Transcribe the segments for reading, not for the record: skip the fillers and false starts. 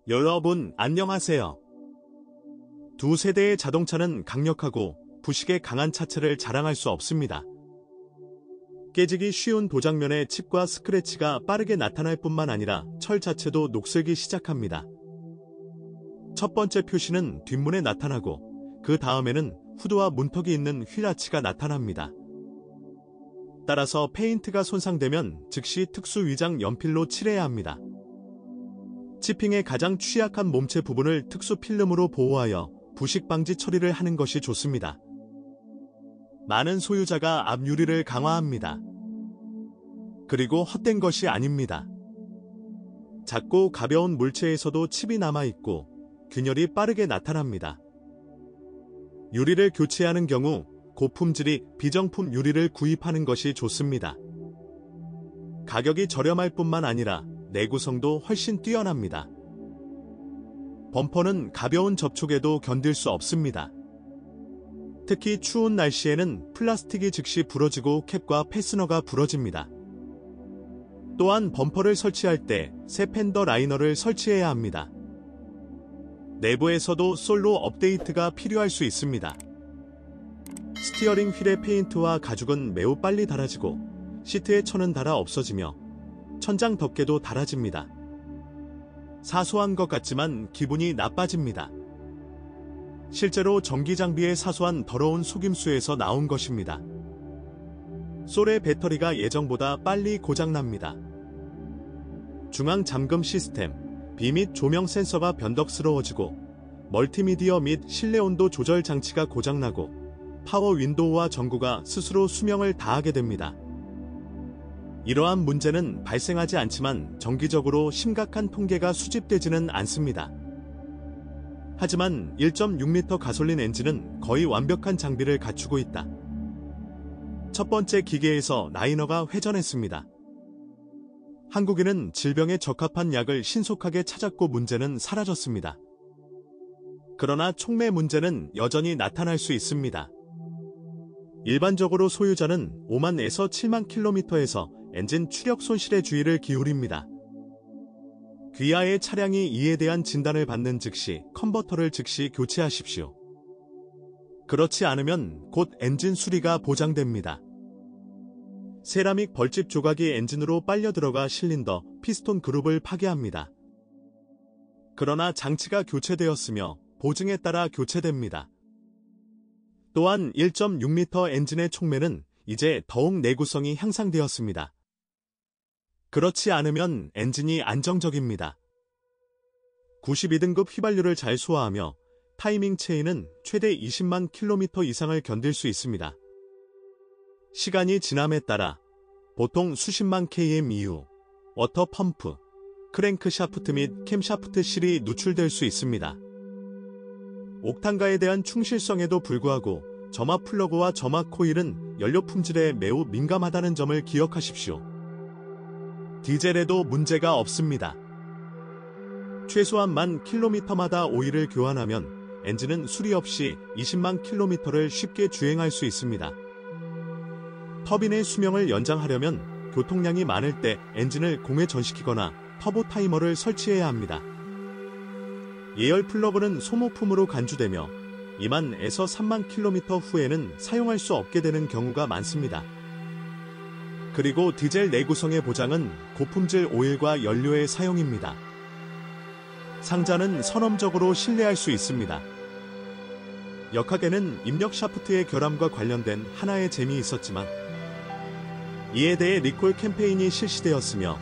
여러분 안녕하세요. 두 세대의 자동차는 강력하고 부식에 강한 차체를 자랑할 수 없습니다. 깨지기 쉬운 도장면의 칩과 스크래치가 빠르게 나타날 뿐만 아니라 철 자체도 녹슬기 시작합니다. 첫 번째 표시는 뒷문에 나타나고 그 다음에는 후드와 문턱이 있는 휠아치가 나타납니다. 따라서 페인트가 손상되면 즉시 특수 위장 연필로 칠해야 합니다. 치핑에 가장 취약한 몸체 부분을 특수 필름으로 보호하여 부식 방지 처리를 하는 것이 좋습니다. 많은 소유자가 앞 유리를 강화합니다. 그리고 헛된 것이 아닙니다. 작고 가벼운 물체에서도 칩이 남아있고 균열이 빠르게 나타납니다. 유리를 교체하는 경우 고품질이 비정품 유리를 구입하는 것이 좋습니다. 가격이 저렴할 뿐만 아니라 내구성도 훨씬 뛰어납니다. 범퍼는 가벼운 접촉에도 견딜 수 없습니다. 특히 추운 날씨에는 플라스틱이 즉시 부러지고 캡과 패스너가 부러집니다. 또한 범퍼를 설치할 때 새 팬더 라이너를 설치해야 합니다. 내부에서도 솔로 업데이트가 필요할 수 있습니다. 스티어링 휠의 페인트와 가죽은 매우 빨리 닳아지고 시트의 천은 닳아 없어지며 천장 덮개도 닳아집니다. 사소한 것 같지만 기분이 나빠집니다. 실제로 전기 장비의 사소한 더러운 속임수에서 나온 것입니다. 솔의 배터리가 예정보다 빨리 고장납니다. 중앙 잠금 시스템, 비 및 조명 센서가 변덕스러워지고 멀티미디어 및 실내 온도 조절 장치가 고장나고 파워 윈도우와 전구가 스스로 수명을 다하게 됩니다. 이러한 문제는 발생하지 않지만 정기적으로 심각한 통계가 수집되지는 않습니다. 하지만 1.6L 가솔린 엔진은 거의 완벽한 장비를 갖추고 있다. 첫 번째 기계에서 라이너가 회전했습니다. 한국인은 질병에 적합한 약을 신속하게 찾았고 문제는 사라졌습니다. 그러나 촉매 문제는 여전히 나타날 수 있습니다. 일반적으로 소유자는 5만에서 7만 킬로미터에서 엔진 추력 손실에 주의를 기울입니다. 귀하의 차량이 이에 대한 진단을 받는 즉시 컨버터를 즉시 교체하십시오. 그렇지 않으면 곧 엔진 수리가 보장됩니다. 세라믹 벌집 조각이 엔진으로 빨려 들어가 실린더, 피스톤 그룹을 파괴합니다. 그러나 장치가 교체되었으며 보증에 따라 교체됩니다. 또한 1.6L 엔진의 촉매는 이제 더욱 내구성이 향상되었습니다. 그렇지 않으면 엔진이 안정적입니다. 92등급 휘발유를 잘 소화하며 타이밍 체인은 최대 20만 킬로미터 이상을 견딜 수 있습니다. 시간이 지남에 따라 보통 수십만 km 이후 워터 펌프, 크랭크 샤프트 및 캠 샤프트 실이 누출될 수 있습니다. 옥탄가에 대한 충실성에도 불구하고 점화 플러그와 점화 코일은 연료 품질에 매우 민감하다는 점을 기억하십시오. 디젤에도 문제가 없습니다. 최소한 1만 킬로미터마다 오일을 교환하면 엔진은 수리 없이 20만 킬로미터를 쉽게 주행할 수 있습니다. 터빈의 수명을 연장하려면 교통량이 많을 때 엔진을 공회 전시키거나 터보 타이머를 설치해야 합니다. 예열 플러그는 소모품으로 간주되며 2만에서 3만 킬로미터 후에는 사용할 수 없게 되는 경우가 많습니다. 그리고 디젤 내구성의 보장은 고품질 오일과 연료의 사용입니다. 상자는 선험적으로 신뢰할 수 있습니다. 역학에는 입력 샤프트의 결함과 관련된 하나의 잼이 있었지만 이에 대해 리콜 캠페인이 실시되었으며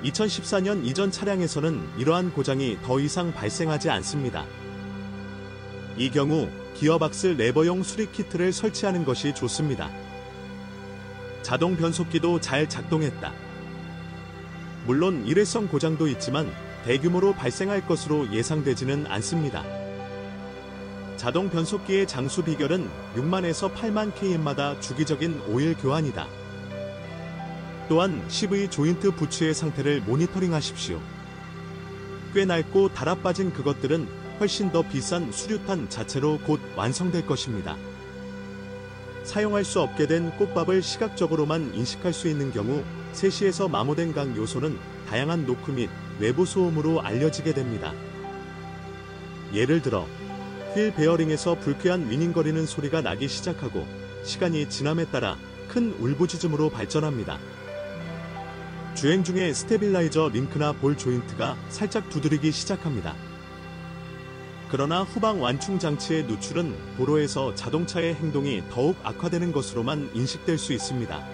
2014년 이전 차량에서는 이러한 고장이 더 이상 발생하지 않습니다. 이 경우 기어박스 레버용 수리 키트를 설치하는 것이 좋습니다. 자동 변속기도 잘 작동했다. 물론 일회성 고장도 있지만 대규모로 발생할 것으로 예상되지는 않습니다. 자동 변속기의 장수 비결은 6만에서 8만 km마다 주기적인 오일 교환이다. 또한 CV 조인트 부츠의 상태를 모니터링하십시오. 꽤 낡고 달아빠진 그것들은 훨씬 더 비싼 수류탄 자체로 곧 완성될 것입니다. 사용할 수 없게 된 꽃밥을 시각적으로만 인식할 수 있는 경우 3시에서 마모된 각 요소는 다양한 노크 및 외부 소음으로 알려지게 됩니다. 예를 들어 휠 베어링에서 불쾌한 위닝거리는 소리가 나기 시작하고 시간이 지남에 따라 큰 울부짖음으로 발전합니다. 주행 중에 스테빌라이저 링크나 볼 조인트가 살짝 두드리기 시작합니다. 그러나 후방 완충 장치의 누출은 도로에서 자동차의 행동이 더욱 악화되는 것으로만 인식될 수 있습니다.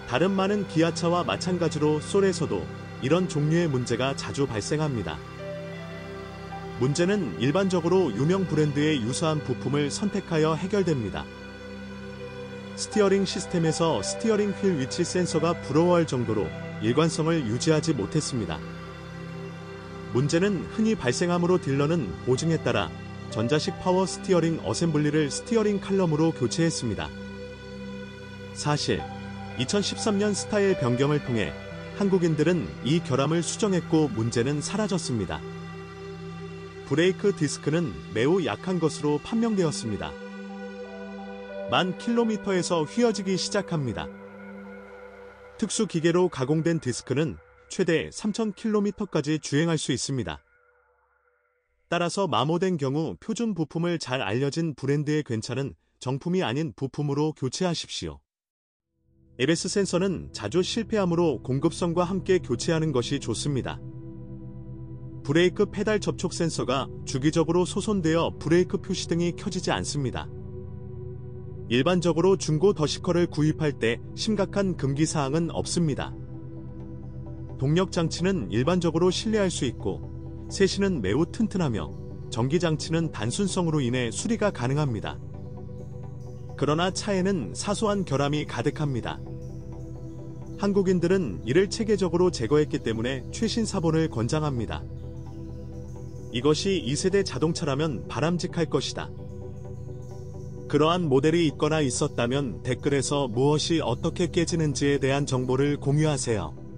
다른 많은 기아차와 마찬가지로 솔에서도 이런 종류의 문제가 자주 발생합니다. 문제는 일반적으로 유명 브랜드의 유사한 부품을 선택하여 해결됩니다. 스티어링 시스템에서 스티어링 휠 위치 센서가 부러워할 정도로 일관성을 유지하지 못했습니다. 문제는 흔히 발생하므로 딜러는 보증에 따라 전자식 파워 스티어링 어셈블리를 스티어링 칼럼으로 교체했습니다. 사실 2013년 스타일 변경을 통해 한국인들은 이 결함을 수정했고 문제는 사라졌습니다. 브레이크 디스크는 매우 약한 것으로 판명되었습니다. 10,000km에서 휘어지기 시작합니다. 특수 기계로 가공된 디스크는 최대 3,000km까지 주행할 수 있습니다. 따라서 마모된 경우 표준 부품을 잘 알려진 브랜드의 괜찮은 정품이 아닌 부품으로 교체하십시오. ABS 센서는 자주 실패하므로 공급선과 함께 교체하는 것이 좋습니다. 브레이크 페달 접촉 센서가 주기적으로 소손되어 브레이크 표시등이 켜지지 않습니다. 일반적으로 중고 더시커를 구입할 때 심각한 금기사항은 없습니다. 동력장치는 일반적으로 신뢰할 수 있고 세신은 매우 튼튼하며 전기장치는 단순성으로 인해 수리가 가능합니다. 그러나 차에는 사소한 결함이 가득합니다. 한국인들은 이를 체계적으로 제거했기 때문에 최신 사본을 권장합니다. 이것이 2세대 자동차라면 바람직할 것이다. 그러한 모델이 있거나 있었다면 댓글에서 무엇이 어떻게 깨지는지에 대한 정보를 공유하세요.